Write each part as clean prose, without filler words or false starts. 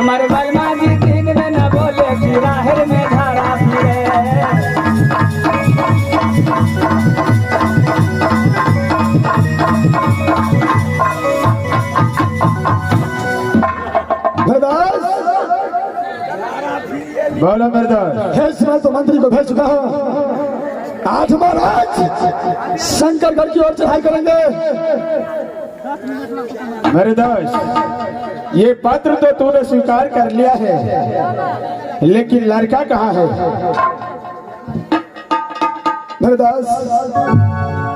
हमारे बलमा जी दिन में न बोले कि राहर में धारा फिरे। बोलो मर्दास। हे मैं तो मंत्री को भेज चुका हूँ, आज महाराज शंकरगढ़ की ओर चढ़ाई करेंगे। मर्दास, ये पत्र तो तूने स्वीकार कर लिया है, लेकिन लड़का कहाँ है? मर्दास,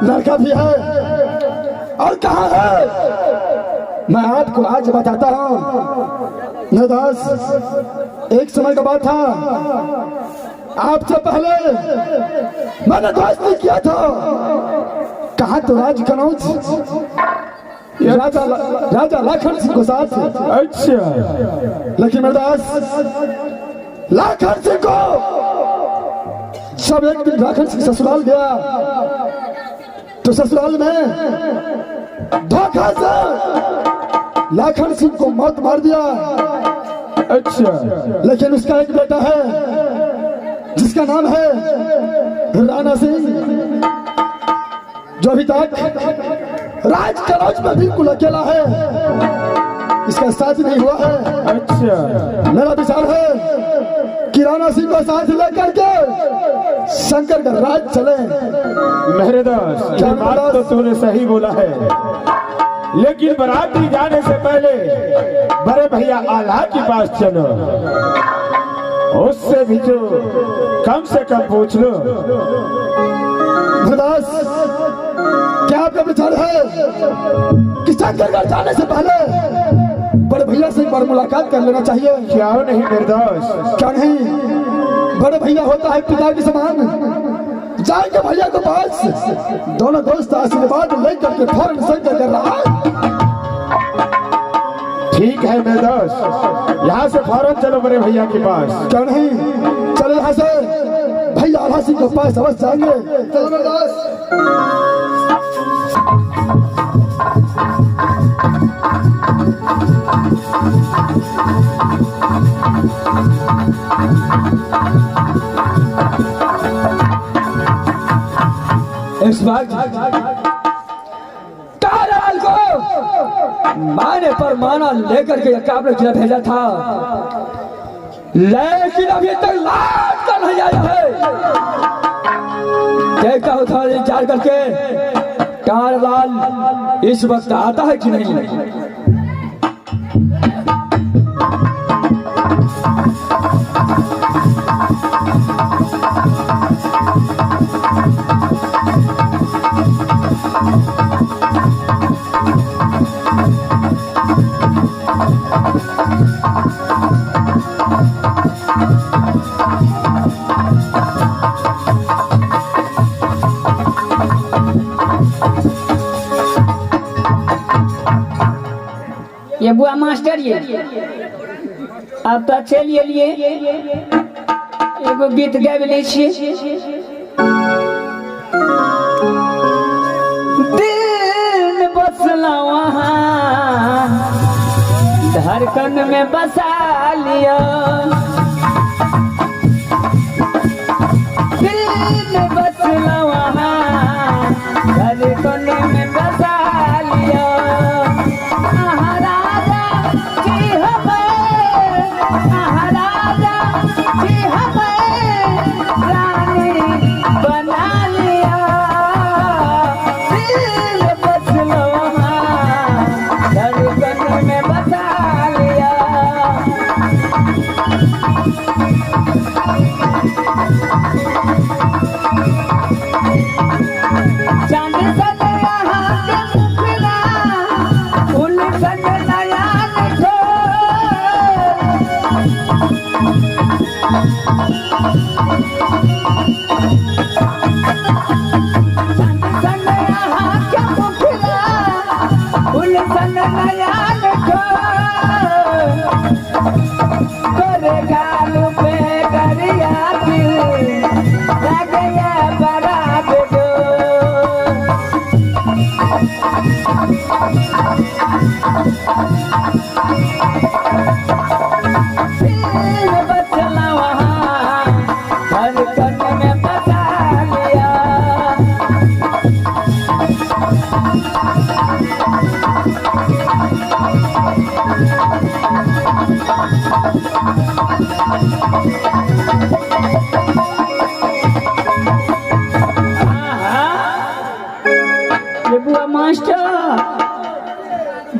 लड़का भी है और कहाँ है मैं आपको आज बताता हूँ। मर्दास, एक समय का बात था, आपसे पहले मैंने दोस्ती किया था। कहा तो राज कनौज राजा लाखन सिंह को साथ। अच्छा, लेकिन मर्दास, लाखन सिंह को जब एक दिन लाखन सिंह ससुराल गया तो ससुराल में धोखा से लाखन सिंह को मौत मार दिया। अच्छा, लेकिन उसका एक बेटा है जिसका नाम है राणा सिंह, जो अभी तक राज कनौज में बिल्कुल अकेला है, इसका शादी नहीं हुआ है। अच्छा, मेरा विचार है कि राणा सिंह को साथ लेकर के शंकर का राज चले। महरेदास, ये बात तो तूने सही बोला है, लेकिन बराती जाने से पहले बड़े भैया आला के पास चलो, उससे भी जो कम से कम पूछ लो। मर्दास, क्या आपका विचार है कि शंकरगढ़ जाने से पहले बड़े भैया से एक बार मुलाकात कर लेना चाहिए? क्या नहीं मर्दास? क्या नहीं? बड़े भैया होता है पिता के समान। जाएंगे भैया के पास, दोनों दोस्त आशीर्वाद लेकर के फौरन शंकर कर रहा है। ठीक है मर्दास, यहाँ से फौरन चलो बड़े भैया के पास। क्या नहीं? चलो यहाँ से भैया आला सिंह के पास अवश्य जाएंगे। चलो मर्दास। इस वक्त ताराल को माने पर माना लेकर के काबले किला भेजा था, लेकिन अभी तक लौट कर नहीं आया है। देखता हूँ थोड़ा इंतजार करके तारालाल इस वक्त आता है कि नहीं। ये बुआ मास्टर ये अब तो अच्छे लिए एगो गीत गाबि लै छियै। दिल बसला वहाँ धड़कन में बसा लिया, दिल बसला वहाँ धड़कन में बसा लिया।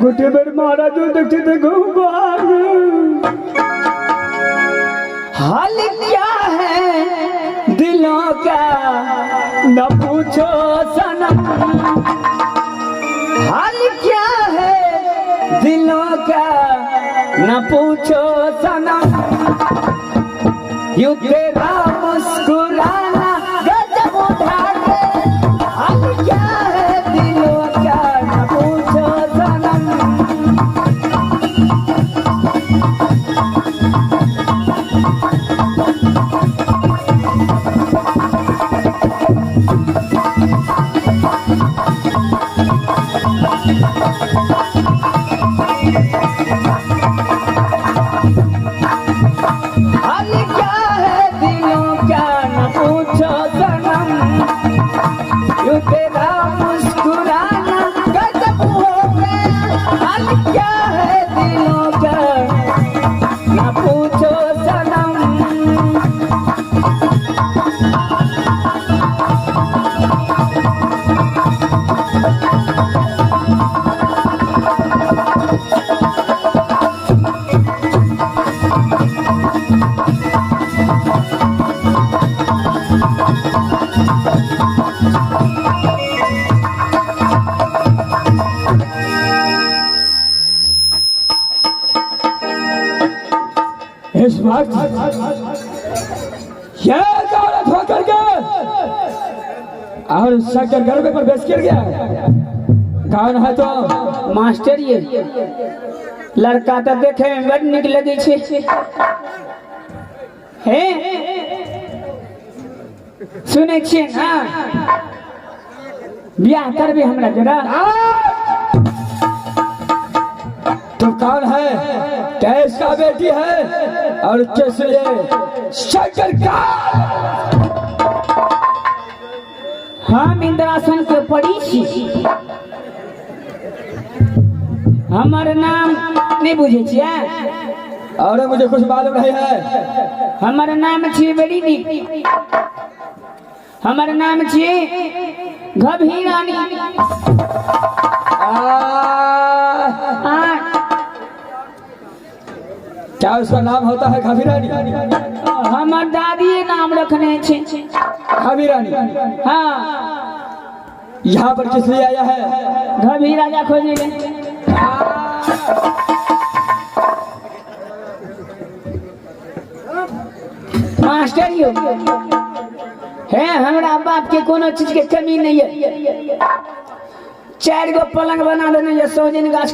गोटे बेर महाराज देखते थे घूम हाल क्या है दिलों का न पूछो सनम, हाल क्या है दिलों का न पूछो सनम, यूं तेरा मुस्कुराना गजब उठा के, हाल क्या है दिलों का न पूछो सनम। हाल क्या है दिलों का न पूछो सनम, यूं तेरा मुस्कुराना गजब हो गया, हाल क्या है दिलों का न पूछो सनम। इस वक्त यह औरत होकर के और शंकर गर्भ पर बेच गिर गया। कौन है तो? मास्टर ये लड़का तो देखे में बड़ निक लगे छे। हे सुने छिए ना, ब्याह करबे हमरा जरा। तो कौन है? कैस का बेटी है और किस लिए शंकर का? हम इंद्रासन के पड़ी छी, हमर नाम नहीं बुझे छिए? और मुझे कुछ मालूम नहीं है। हमर नाम छी बड़ी नीक, हमर नाम छी घभी रानी। क्या उसका नाम होता है घभी रानी? हमर दादी नाम रखने छे घभी रानी। हाँ, यहाँ पर किस लिए आया है? घभी राजा खोजने ले। मास्टर यो है, हमरा बाप के कोनो चीज के कमी नहीं है। 4 गो पलंग बना देने, 100 दिन गाछ